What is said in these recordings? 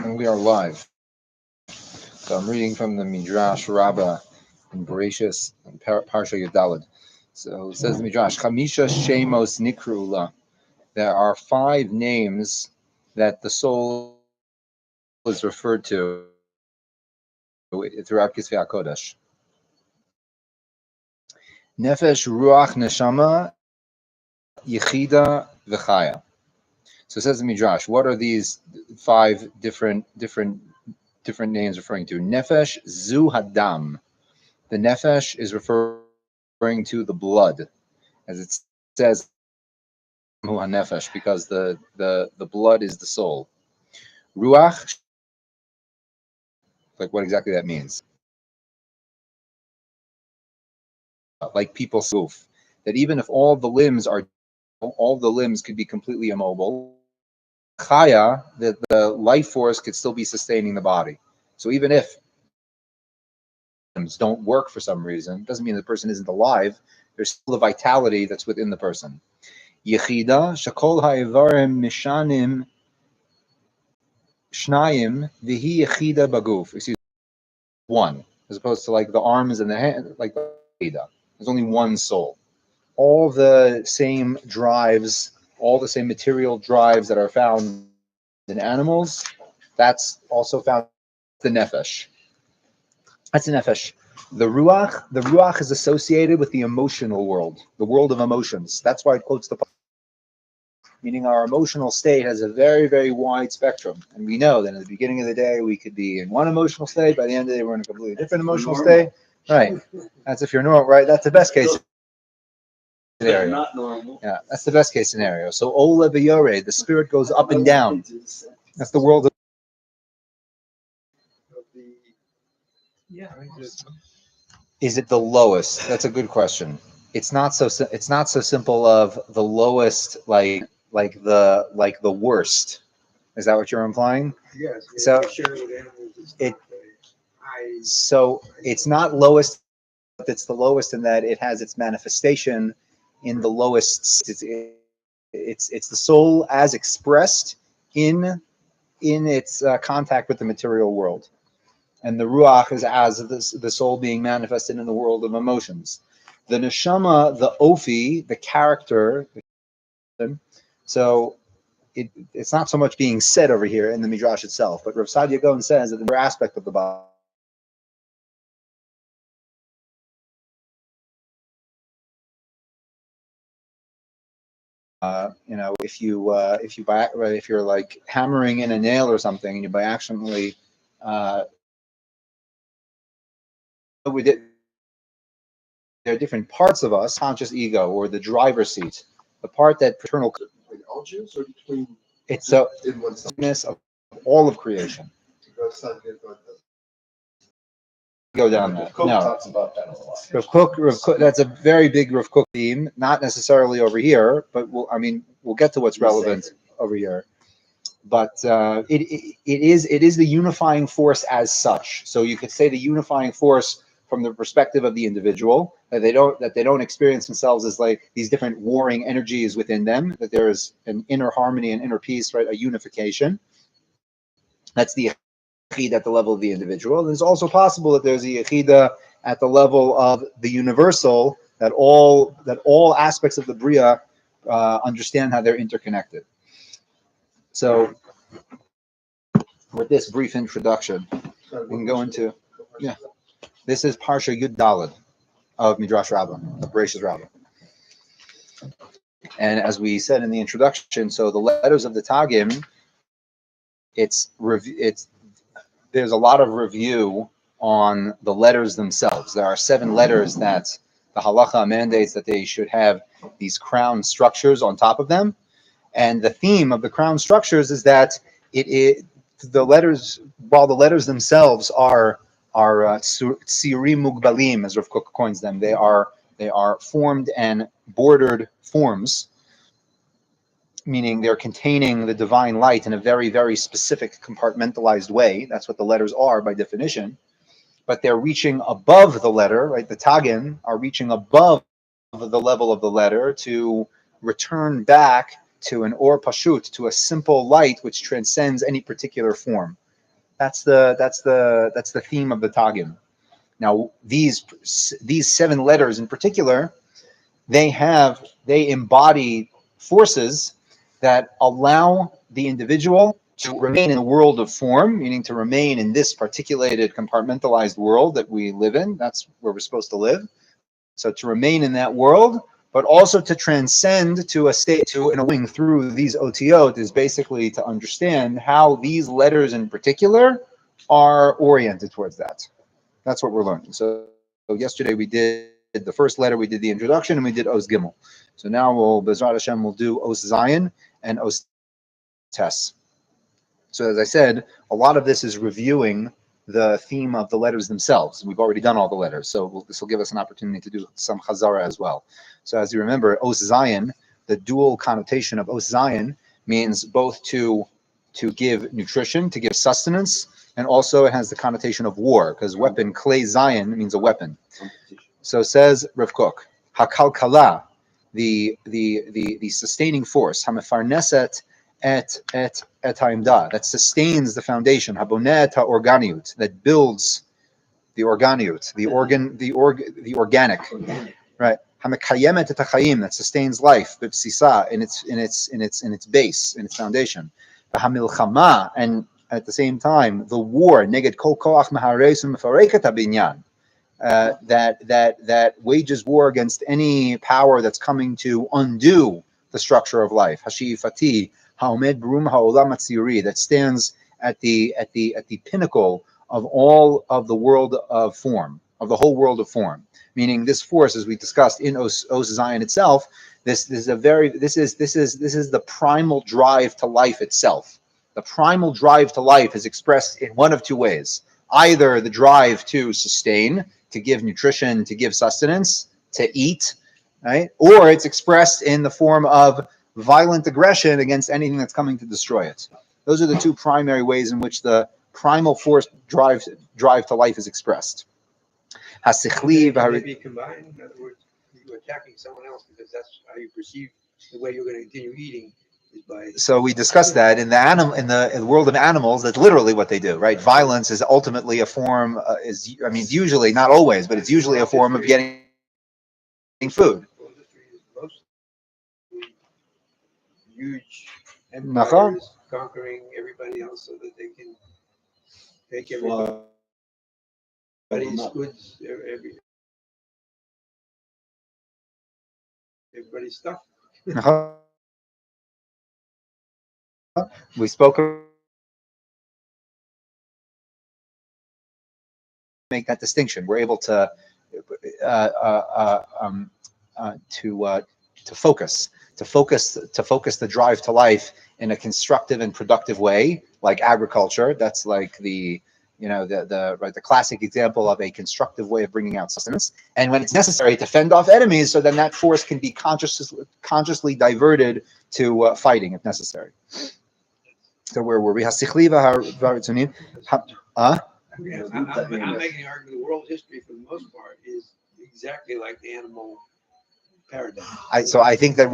And we are live. So I'm reading from the Midrash Rabbi in Bereshis and Parsha Yudalad. So it says the Midrash, Chamisha Shemos Nikrula. There are 5 names that the soul is referred to throughout Kisvei HaKodesh. Nefesh, Ruach, Neshama, Yechida, V'chaya. So it says the Midrash, what are these 5 different names referring to? Nefesh zu hadam. The nefesh is referring to the blood, as it says hu hanefesh, because the blood is the soul. Ruach, like what exactly that means. Like people's goof, that even if all the limbs could be completely immobile, chaya, that the life force could still be sustaining the body. So even if don't work for some reason, doesn't mean the person isn't alive. There's still the vitality that's within the person. Yechida, shakol ha'ivarim mishanim shnayim v'hi yechida baguf. Excuse me, one, as opposed to like the arms and the hand, like the yechida. There's only one soul. All the same drives, all the same material drives that are found in animals, that's also found in the nefesh. That's the nefesh. The ruach is associated with the emotional world, the world of emotions. That's why it quotes the, meaning our emotional state has a very, very wide spectrum. And we know that at the beginning of the day, we could be in one emotional state. By the end of the day, we're in a completely different emotional state. Right. That's if you're normal, right? That's the best case scenario. Not normal. Yeah, that's the best case scenario. So Ola V'Yore, the spirit goes up and down. That's the world of. Is it the lowest? That's a good question. It's not so simple of the lowest, like the worst. Is that what you're implying? Yes. So it's not lowest, but it's the lowest in that it has its manifestation in the lowest. It's the soul as expressed in its contact with the material world. And the ruach is as the soul being manifested in the world of emotions. The neshama, the ofi, the character. So it's not so much being said over here in the midrash itself, but Rav Sadia Gaon says that the aspect of the body. If you're like hammering in a nail or something, and you by accidentally. There are different parts of us, conscious ego, or the driver's seat, the part that paternal. It's so of all of creation. Go down that. No. Talks about that a lot. Rav Kook, that's a very big Rav Kook theme. Not necessarily over here, but we'll get to what's relevant over here. But it is the unifying force as such. So you could say the unifying force from the perspective of the individual, that they don't experience themselves as like these different warring energies within them, that there is an inner harmony and inner peace, right? A unification. That's the yechida at the level of the individual. And it's also possible that there's a yechida at the level of the universal, that all aspects of the bria understand how they're interconnected. So with this brief introduction, we can go into, this is Parsha Yud Daled of Midrash Rabbah, of Bereshis Rabbah. And as we said in the introduction, so the letters of the Tagim, there's a lot of review on the letters themselves. There are 7 letters that the halacha mandates that they should have these crown structures on top of them. And the theme of the crown structures is that the letters, while the letters themselves are tsirim mugbalim, as Rav Kook coins them, they are formed and bordered forms, meaning they're containing the divine light in a very, very specific compartmentalized way. That's what the letters are by definition. But they're reaching above the letter, right? The Tagim are reaching above the level of the letter to return back to an or pashut, to a simple light which transcends any particular form. That's the theme of the Tagim. Now, these 7 letters in particular, they embody forces that allow the individual to remain in the world of form, meaning to remain in this particulated, compartmentalized world that we live in. That's where we're supposed to live. So to remain in that world, but also to transcend to a state, to an awakening through these OTOs, is basically to understand how these letters in particular are oriented towards that. That's what we're learning. So yesterday we did the first letter, we did the introduction, and we did Os Gimel. So now B'ezrat Hashem, we'll do Os Zayin and Os Tes. So as I said, a lot of this is reviewing the theme of the letters themselves. We've already done all the letters, so this will give us an opportunity to do some chazara as well. So as you remember, Os Zayin, the dual connotation of Os Zayin means both to give nutrition, to give sustenance, and also it has the connotation of war, because weapon, Klei Zayin, means a weapon. So says Rav Kook, Hakalkala, the sustaining force, Hamefarneset et ha'imda, that sustains the foundation, Habonet ha'organiut, that builds the organiut, the organic, right? Hamekayemet et ha'chaim, that sustains life, b'bsisa, in its base, in its foundation. Hamilchama, and at the same time, the war, neged kol koach mahares u'mefareket habinyan, that wages war against any power that's coming to undo the structure of life. Hashifati, haomed b'rum ha'olam hatziri, that stands at the pinnacle of all of the world of form, of the whole world of form. Meaning, this force, as we discussed in Os Zayin itself, this is the primal drive to life itself. The primal drive to life is expressed in one of 2 ways: either the drive to sustain, to give nutrition, to give sustenance, to eat, right? Or it's expressed in the form of violent aggression against anything that's coming to destroy it. Those are the 2 primary ways in which the primal force drive to life is expressed. Maybe combined. In other words, you're attacking someone else because that's how you perceive the way you're going to continue eating. So we discussed that in the world of animals. That's literally what they do, right? Violence is ultimately a form. It's usually, not always, but it's usually a form of getting food. Huge empires conquering everybody else so that they can take everybody's goods, everybody's stuff. We spoke about make that distinction. We're able to focus the drive to life in a constructive and productive way, like agriculture. That's like the classic example of a constructive way of bringing out sustenance. And when it's necessary to fend off enemies, so then that force can be consciously diverted to fighting if necessary. So where were we? I'm making the argument. The world history, for the most part, is exactly like the animal paradigm. So I think that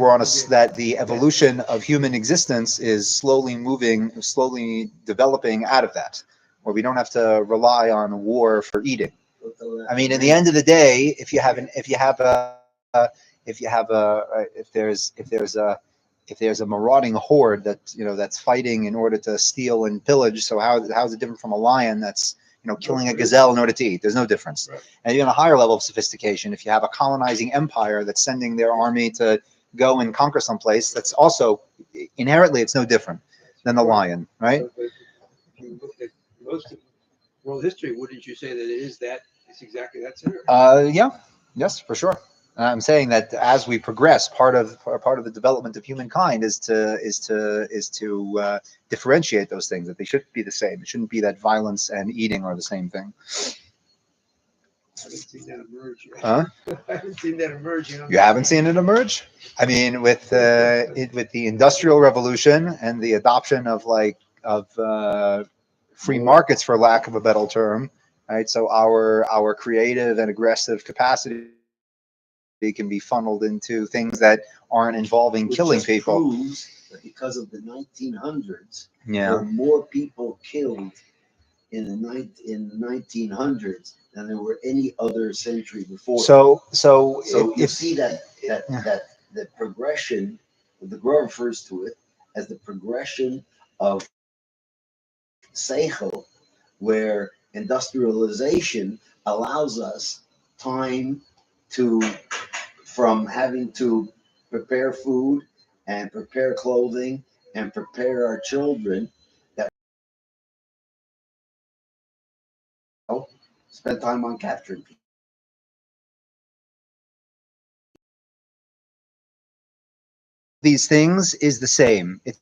that the evolution of human existence is slowly developing out of that, where we don't have to rely on war for eating. I mean, in the end of the day, if there's a marauding horde that's fighting in order to steal and pillage, so how's it different from a lion that's killing a gazelle in order to eat? There's no difference. Right. And even a higher level of sophistication, if you have a colonizing empire that's sending their army to go and conquer someplace, that's also inherently, it's no different than the lion, right? So, if you look at most of world history, wouldn't you say that it's exactly that scenario? Yeah, yes, for sure. I'm saying that as we progress, part of the development of humankind is to differentiate those things, that they shouldn't be the same. It shouldn't be that violence and eating are the same thing. I haven't seen that emerge yet. Huh? I haven't seen that emerge. You haven't seen it emerge? I mean, with the Industrial Revolution and the adoption of free markets, for lack of a better term, right? So our creative and aggressive capacity can be funneled into things that aren't involving killing people. Proves that because of the 1900s, Yeah. there were more people killed in the 1900s than there were any other century before. So You see that the progression, the Gra refers to it as the progression of seichel, where industrialization allows us time to, from having to prepare food and prepare clothing and prepare our children, that spend time on capturing people. these things is the same. It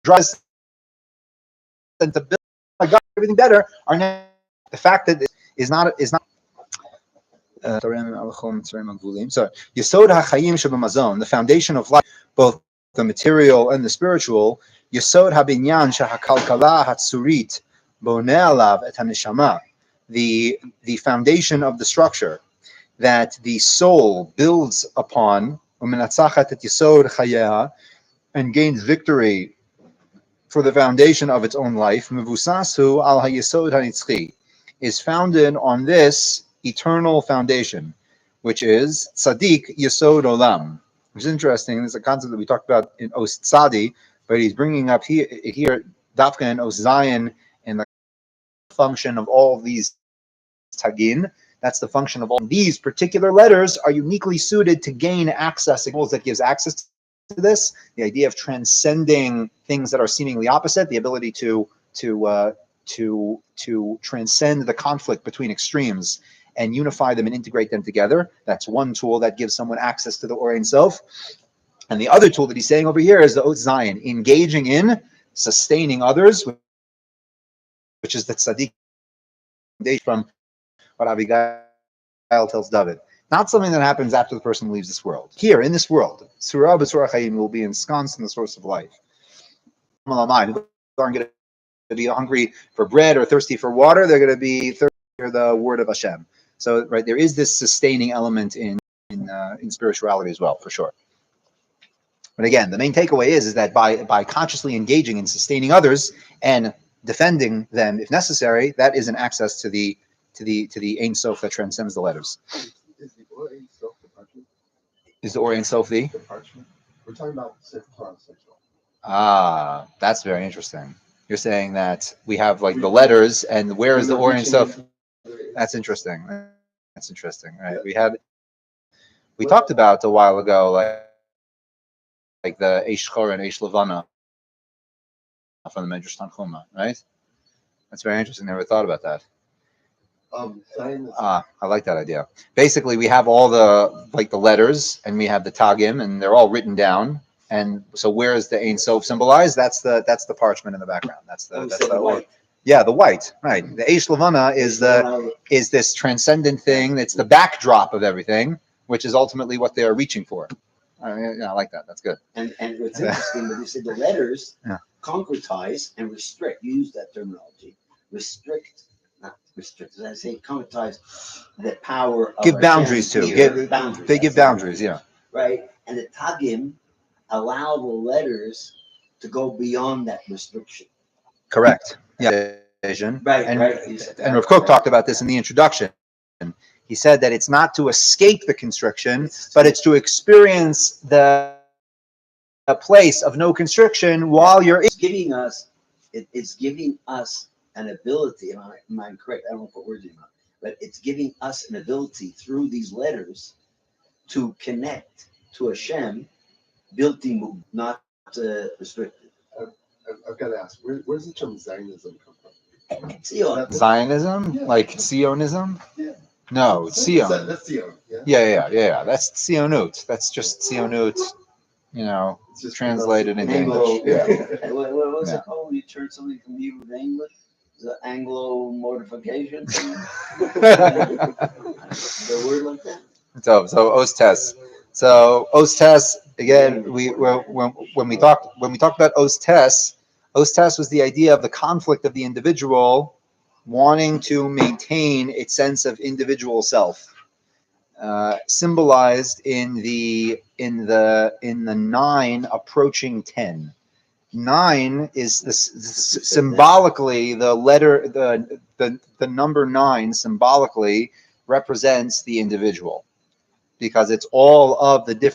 drives them to build. Oh my God, everything better. Are now the fact that it is not. So Yesod HaChaim Shebamazon, the foundation of life, both the material and the spiritual. Yesod HaBinyan SheHaKalkala HaTzurit Boneh Alav Et HaNeshama, the foundation of the structure that the soul builds upon, Umenatzachat Et Yesod Chayeha, and gains victory for the foundation of its own life. Mevusasu Al HaYesod HaNitzchi, is founded on this eternal foundation, which is Tzaddik Yesod Olam. Which is interesting. This is a concept that we talked about in Os Tzadi, but he's bringing up here Dafka and Os Zayin, and the function of all of these Tagim. That's the function of all these particular letters are uniquely suited to gain access. That gives access to this. The idea of transcending things that are seemingly opposite, the ability to transcend the conflict between extremes and unify them and integrate them together. That's one tool that gives someone access to the Or Ein Sof. And the other tool that he's saying over here is the Ot Zayin, engaging in sustaining others, which is the tzaddik from what Abigail tells David. Not something that happens after the person leaves this world. Here, in this world, Surah B'Surah Chaim will be ensconced in the source of life. People aren't going to be hungry for bread or thirsty for water. They're going to be thirsty for the word of Hashem. So, right, there is this sustaining element in spirituality as well, for sure. But again, the main takeaway is that by consciously engaging in sustaining others and defending them if necessary, that is an access to the Ein Sof that transcends the letters. Is the Or Ein Sof the parchment? Is the Or Ein Sof the parchment? We're talking about Torah sexual. Ah, that's very interesting. You're saying that we have like the letters, and where is the Or Ein Sof? That's interesting. That's interesting. Right? We talked about a while ago, like the Eish Chor and Eish Levana from the Medrash Tanchuma, right? That's very interesting. Never thought about that. I like that idea. Basically, we have all the letters, and we have the Tagim, and they're all written down. And so, where is the Ein Sof symbolized? That's the parchment in the background. That's the white. Yeah, the white. Right. The Eish Levana is this transcendent thing. It's the backdrop of everything, which is ultimately what they are reaching for. I like that. That's good. And what's interesting, but you said the letters concretize and restrict. You use that terminology. Not restrict. As I say, concretize the power of give boundaries to. They give boundaries. Yeah. Right. And the Tagim allow the letters to go beyond that restriction. Correct. Yeah. Right. And Rav Kook talked about this in the introduction. He said that it's not to escape the constriction, but it's to experience the place of no constriction while you're. It's giving us an ability. Am I correct? I don't want to put words in your mouth, but it's giving us an ability through these letters to connect to Hashem, built-in, not restricted. I've got to ask, where does the term Zionism come from? Zionism, like Zionism? Yeah. No, it's Zion. That's Zion. Yeah. That's Zionut. That's just Zionut. It's just translated into English. Yeah. What was it called when you turn something from Hebrew to English? The Anglo mortification. The word like that. So Ostes. So Ostes again. When we talked about Ostes was the idea of the conflict of the individual wanting to maintain its sense of individual self, symbolized in the 9 approaching 10. 9 is symbolically the letter, the number 9 symbolically represents the individual, because it's all of the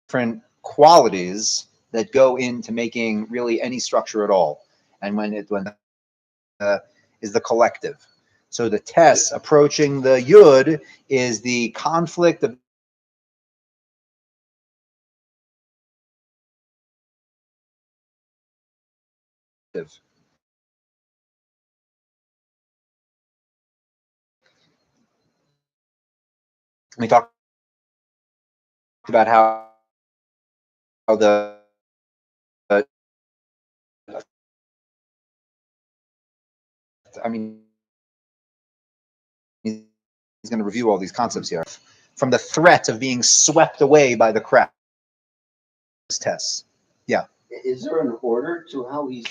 different qualities that go into making really any structure at all. And when is the collective. So the Tes approaching the Yud is the conflict of we talked about how the I mean, he's going to review all these concepts here. From the threat of being swept away by the crowd. Tests. Yeah. Is there an order to how he's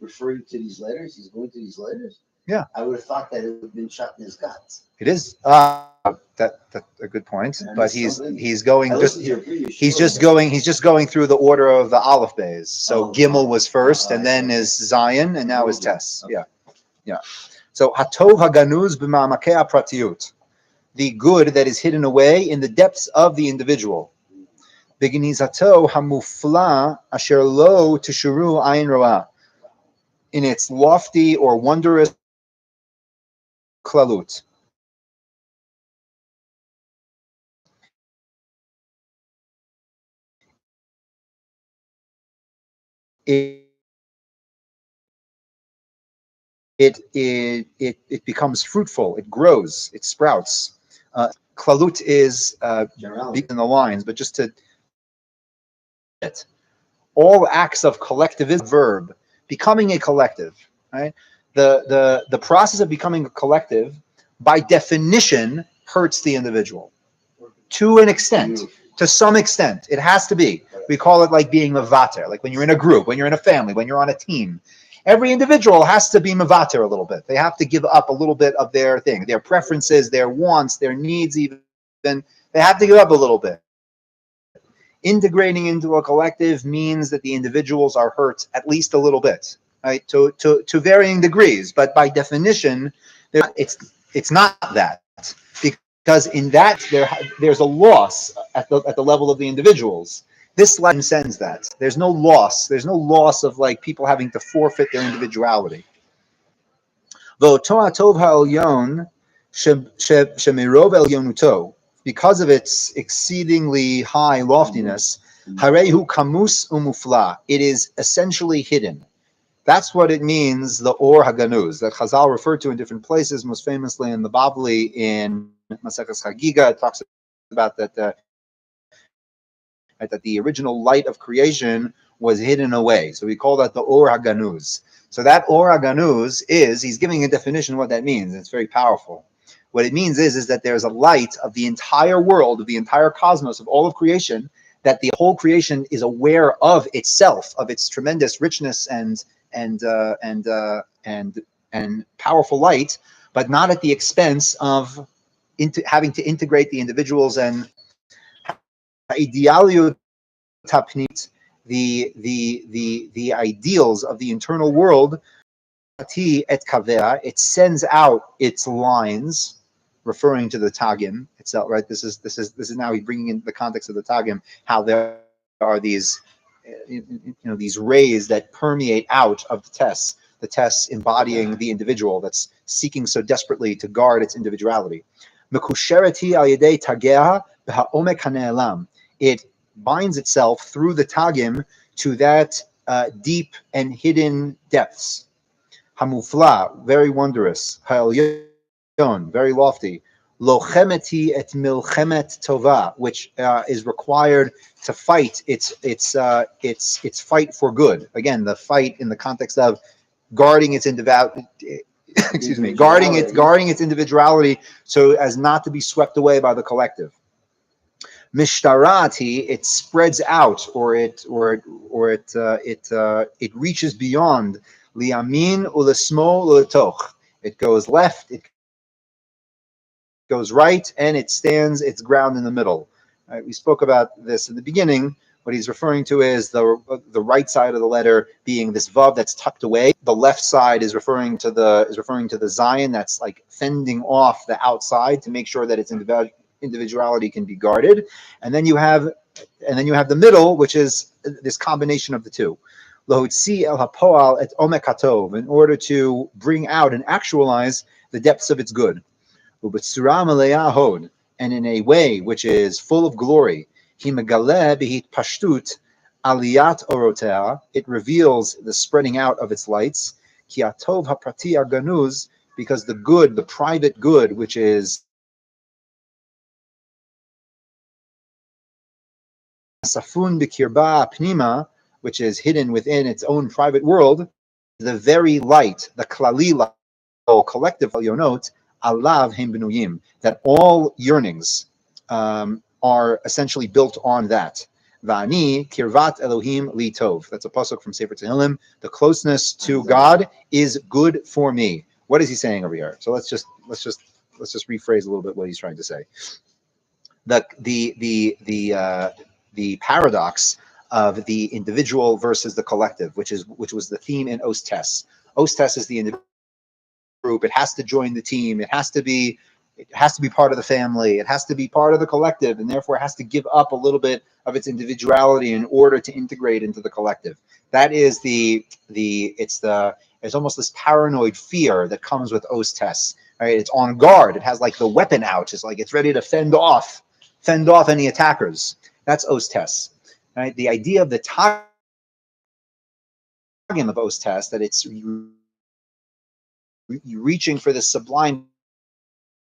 referring to these letters? He's going to these letters? Yeah. I would have thought that it would have been shot in his guts. It is. That's a good point. But he's going he's just going through the order of the Aleph Bays. So Gimel was first, and then is Zion, and now is Tes. Okay. Yeah. So Hatov Haganuz b'ma'amakei pratiyut, the good that is hidden away in the depths of the individual. Beginizato hamufla asher lo tishuru ayin roah, in its lofty or wondrous klalut. It becomes fruitful, it grows, it sprouts. Klalut is in the lines, but just to it. All acts of collectivism, verb, becoming a collective, right? The process of becoming a collective, by definition, hurts the individual to an extent, to some extent. It has to be. We call it like being mavater, like when you're in a group, when you're in a family, when you're on a team. Every individual has to be mavater a little bit. They have to give up a little bit of their thing, their preferences, their wants, their needs even. They have to give up a little bit. Integrating into a collective means that the individuals are hurt at least a little bit, right? To varying degrees, but by definition, it's not that, because in that there's a loss at the level of the individuals. This line sends that there's no loss. There's no loss of like people having to forfeit their individuality. Because of its exceedingly high loftiness, harehu kamus umufla, it is essentially hidden. That's what it means, the Or Haganuz, that Chazal referred to in different places, most famously in the Bavli, in Maseches Chagiga. It talks about that the original light of creation was hidden away. So we call that the Or Haganuz. So that Or Haganuz he's giving a definition of what that means. It's very powerful. What it means is that there's a light of the entire world, of the entire cosmos, of all of creation, that the whole creation is aware of itself, of its tremendous richness and powerful light, but not at the expense of having to integrate the individuals and idealio tapnit, the ideals of the internal world. It sends out its lines, referring to the Tagim itself, right? This is now he's bringing in the context of the Tagim, how there are these, these rays that permeate out of the Tes embodying the individual that's seeking so desperately to guard its individuality. It binds itself through the Tagim to that deep and hidden depths. Hamufla, very wondrous. Ha'elyon, very lofty. Lochemeti et milchemet tova, which is required to fight its fight for good. Again, the fight in the context of guarding its guarding its individuality, so as not to be swept away by the collective. Mishtarati, it spreads out, or it reaches beyond. Liamin ulesmo uletoch, it goes left, it goes right, and it stands its ground in the middle. Right, we spoke about this in the beginning, What he's referring to is the right side of the letter being this vav that's tucked away. The left side is referring to the Zion that's like fending off the outside to make sure that its individuality can be guarded. And then you have the middle, which is this combination of the two. Lohutzi el hapoal et omek hatov, in order to bring out and actualize the depths of its good. Ubetzura maleah hod, and in a way which is full of glory. He megale behit pashtut aliyat orotea, it reveals the spreading out of its lights. Ki atov haprati aganuz, because the good, the private good, which is safun b'kirba pnima, which is hidden within its own private world, the very light, the klali, collective yonot, alav hem benuyim, that all yearnings are essentially built on that. Vani kirvat Elohim li tov. That's a pasuk from Sefer Tehillim. The closeness to God is good for me. What is he saying over here? So let's just rephrase a little bit what he's trying to say. The paradox of the individual versus the collective, which was the theme in Ostes. Ostes is the individual group. It has to join the team. It has to be part of the family. It has to be part of the collective, and therefore it has to give up a little bit of its individuality in order to integrate into the collective. That is it's almost this paranoid fear that comes with Ostes. Right? It's on guard. It has like the weapon out. It's like it's ready to fend off any attackers. That's Ostes. Right? The idea of the Tagim of Ostes, that it's reaching for the sublime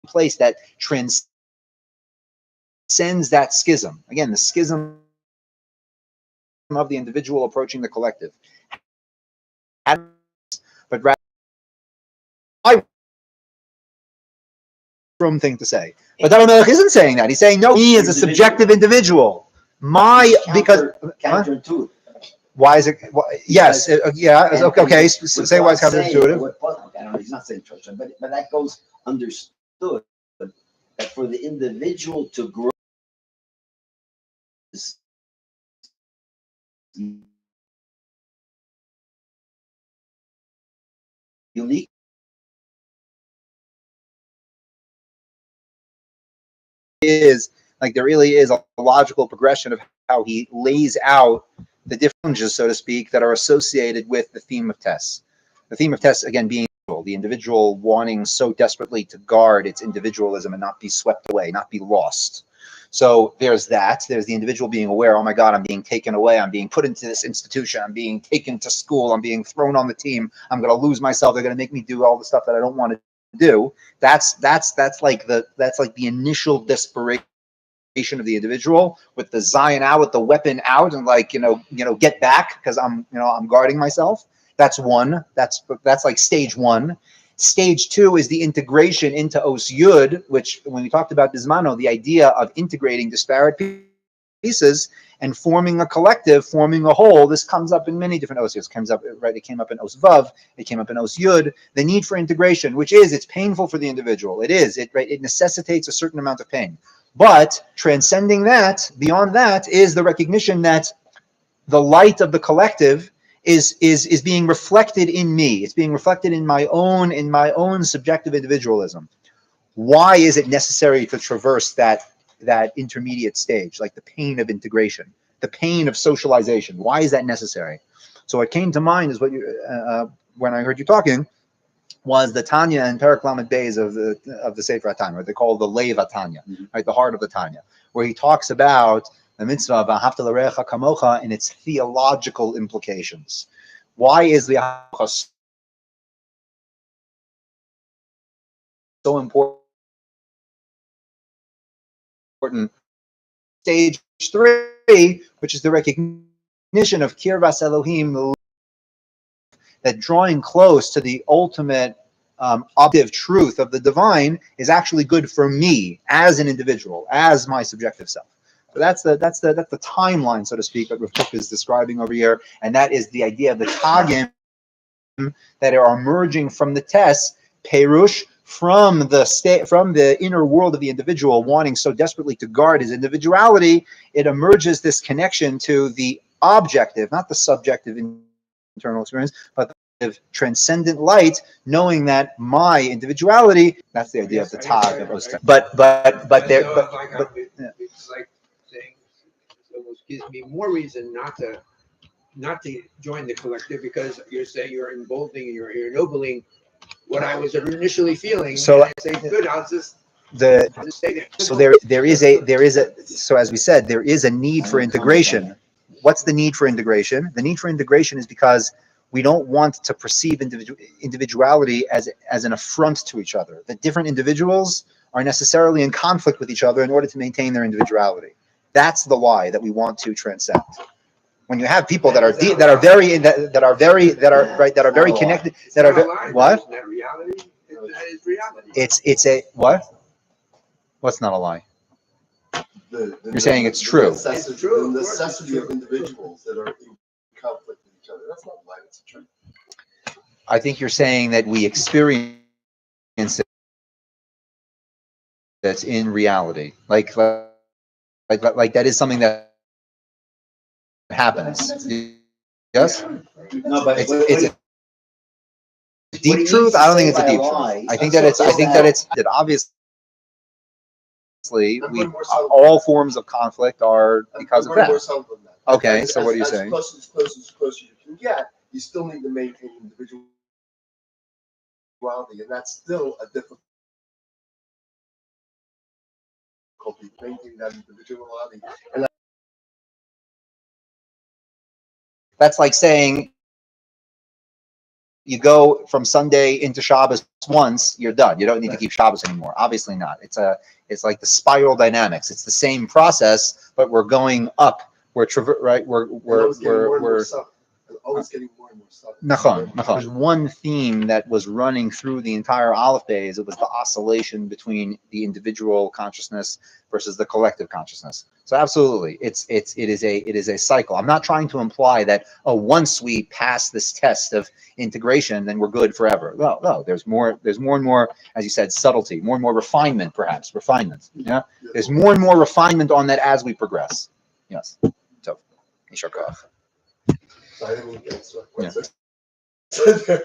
place that transcends that schism. Again, the schism of the individual approaching the collective. But rather, I from thing to say. But David Melech isn't saying that. He's saying, no, me as a subjective individual. Counterintuitive. Why is it? Yes, okay. Say why it's counterintuitive. He's not saying church, but that goes understood. That for the individual to grow is unique. There really is a logical progression of how he lays out the differences, so to speak, that are associated with the theme of Tess. The theme of Tess, again, being the individual wanting so desperately to guard its individualism and not be swept away, not be lost. So there's that. There's the individual being aware, oh my God, I'm being taken away. I'm being put into this institution. I'm being taken to school. I'm being thrown on the team. I'm going to lose myself. They're going to make me do all the stuff that I don't want to do. That's like the initial desperation of the individual, with the Zion out, with the weapon out, and get back because I'm guarding myself. That's one. That's like stage one. Stage two is the integration into Os Yud, which when we talked about Bismano, the idea of integrating disparate pieces and forming a collective, forming a whole. This comes up in many different Os Yud. It came up in Os Vav. It came up in Os Yud. The need for integration, which it's painful for the individual. It necessitates a certain amount of pain. But transcending that, beyond that, is the recognition that the light of the collective is being reflected in me. It's being reflected in my own subjective individualism. Why is it necessary to traverse that intermediate stage, like the pain of integration, the pain of socialization? Why is that necessary? So what came to mind is what when I heard you talking, was the Tanya and Perek Lamed Beis of the Sefer HaTanya, what they call the Lev HaTanya, right, the heart of the Tanya, where he talks about the mitzvah V'ahavta l'recha kamocha and its theological implications. Why is the V'ahavta so important? Stage 3, which is the recognition of Kirvas Elohim, that drawing close to the ultimate objective truth of the divine is actually good for me as an individual, as my subjective self. So that's the timeline, so to speak, that Rav Kook is describing over here, and that is the idea of the Tagim that are emerging from the test. Perush from the inner world of the individual wanting so desperately to guard his individuality, it emerges this connection to the objective, not the subjective internal experience, but the transcendent light, knowing that my individuality, that's the idea of the Tag. But it's like saying, it almost gives me more reason not to join the collective, because you're saying you're emboldening and you're ennobling what I was initially feeling. So I say, good, I'll just stay there. So there is a so as we said, there is a need for integration. What's the need for integration? The need for integration is because we don't want to perceive individuality as an affront to each other. That different individuals are necessarily in conflict with each other in order to maintain their individuality. That's the why that we want to transcend. When you have people that are very connected, that are what? Isn't that reality? That is reality. It's a what? What's not a lie? You're saying it's true. It's true. The necessity of individuals that are in conflict with each other. That's not a lie, it's a truth. I think you're saying that we experience it that's in reality. Like that is something that happens. Yes? No, but It's a deep truth. I don't think it's a deep truth. I think that obviously all forms of conflict are because of that. Okay, so what are you saying? As close as you can get, you still need to maintain individuality, and that's still a difficult maintaining that individuality. And That's like saying you go from Sunday into Shabbos once, you're done. You don't need to keep Shabbos anymore. Obviously not. It's like the spiral dynamics. It's the same process, but we're going up. We're always getting more and more subtle. There's one theme that was running through the entire Aleph Beis. It was the oscillation between the individual consciousness versus the collective consciousness. So absolutely, it is a cycle. I'm not trying to imply that once we pass this test of integration, then we're good forever. No. There's more and more, as you said, subtlety, more and more refinement, perhaps refinement. Yeah, there's more and more refinement on that as we progress. Yes. So, Yishar Koach. So I didn't mean to